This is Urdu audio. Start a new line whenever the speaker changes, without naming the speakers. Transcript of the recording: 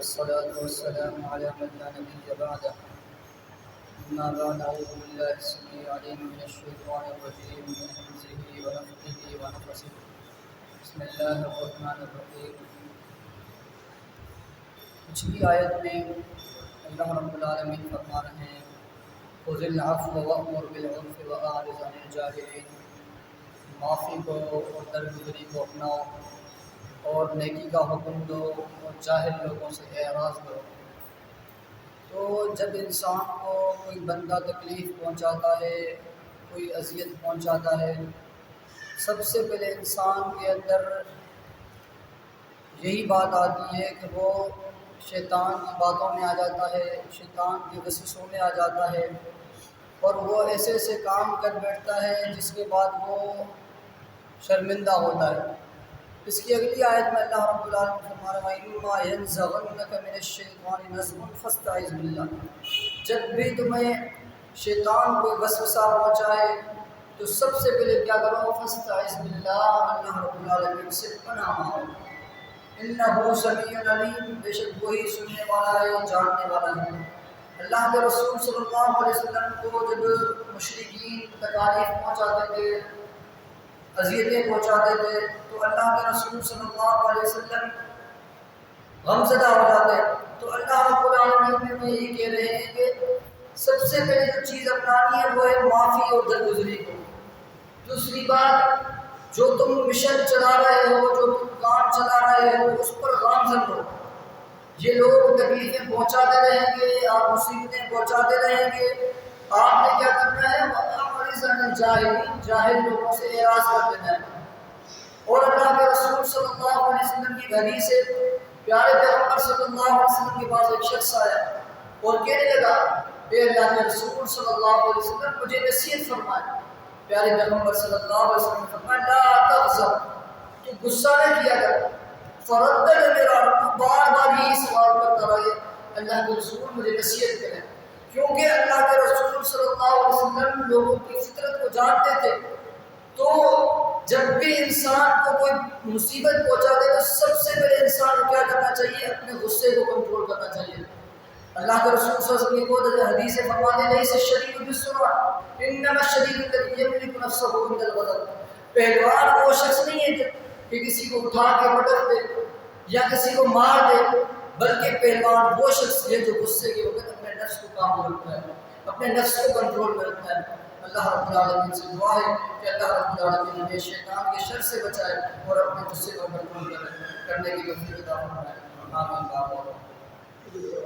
والصلاة والسلام على من لا نبي بعده. أما بعد، أعوذ بالله السميع العليم من الشيطان الرجيم من همزه ونفخه ونفسه. بسم الله الرحمن الرحيم. پچھلی آیت میں اللہ رب العالمین فرما رہے ہیں خذ العفو وأمر بالعرف وأعرض عن الجاہلین، معافی کو اور درگزری کو اپناؤ اور نیکی کا حکم دو اور جاہل لوگوں سے اعراض کرو۔ تو جب انسان کو کوئی بندہ تکلیف پہنچاتا ہے، کوئی اذیت پہنچاتا ہے، سب سے پہلے انسان کے اندر یہی بات آتی ہے کہ وہ شیطان کی باتوں میں آ جاتا ہے، شیطان کے وسوسوں میں آ جاتا ہے، اور وہ ایسے ایسے کام کر بیٹھتا ہے جس کے بعد وہ شرمندہ ہوتا ہے۔ اس کی اگلی آیت میں اللہ رب العالمین فرما رہا ہے اِمَّا يَنزَغَنَّكَ مِنَ الشَّيْطَانِ نَزْغٌ فَاسْتَعِذْ بِاللَّهِ۔ جب بھی تمہیں شیطان کوئی وسوسہ پہنچائے تو سب سے پہلے کیا کرو؟ فَاسْتَعِذْ بِاللَّهِ، اللہ رب العالمین سے پناہ مانگو۔ إِنَّهُ سَمِيعٌ عَلِيمٌ، بے شک وہی سننے والا ہے اور جاننے والا ہے۔ اللہ کے رسول صلی اللہ علیہ وسلم کو جب مشرکین تکالیف پہنچاتے تھے، اذیتیں پہنچاتے تھے، تو اللہ کے رسول صلی اللہ علیہ وسلم غمزدہ ہو جاتے ہیں۔ تو اللہ رب العالمین میں یہ کہہ رہے ہیں کہ سب سے پہلے جو چیز اپنانی ہے وہ ہے معافی اور درگزری کو۔ دوسری بات، جو تم مشن چلا رہے ہو، جو تم کام چلا رہے ہو، اس پر گامزن ہو۔ یہ لوگ تکلیفیں پہنچاتے رہیں گے، آپ مصیبتیں پہنچاتے رہیں گے، آپ نے کیا کرنا ہے؟ جاہل لوگوں سے اعراض کر دینا ہے۔ اور اللہ کے رسول صلی اللہ علیہ وسلم کی حدیث سے پیارے پیغمبر صلی اللہ علیہ وسلم کے پاس ایک شخص آیا اور کہنے لگا اے اللہ کے رسول صلی اللہ علیہ وسلم مجھے نصیحت فرمائے۔ پیارے پیغمبر صلی اللہ علیہ وسلم نے فرمایا لا تغضب، تو غصہ نہ کیا کر۔ فردد میرا بار بار یہی سوال کرتا رہے اللہ کے رسول مجھے نصیحت کریں، کیونکہ اللہ کے رسول صلی اللہ علیہ وسلم لوگوں کی فطرت کو جانتے تھے۔ تو جب بھی انسان کو کوئی مصیبت پہنچا دے تو سب سے پہلے انسان کو کیا کرنا چاہیے؟ اپنے غصے کو کنٹرول کرنا چاہیے۔ اللہ کے رسول صلی اللہ علیہ وسلم کو حدیث فرماتے ہیں لیس الشدید بالسرعہ انما الشدید الذی یملک نفسہ عند الغضب۔ پہلوان وہ شخص نہیں ہے کہ کسی کو اٹھا کے پٹک دے یا کسی کو مار دے، بلکہ پہلوان وہ شخص ہے جو غصے کے وقت اپنے نفس کو قابو رکھتا ہے، اپنے نفس کو کنٹرول میں رکھتا ہے۔ اللہ رب العالمین سے دعا ہے کہ اللہ رب العالمین ہمیں شیطان کے شر سے بچائے اور اپنے غصے کو کنٹرول کرنے کی توفیق عطا فرمائے۔ آمین۔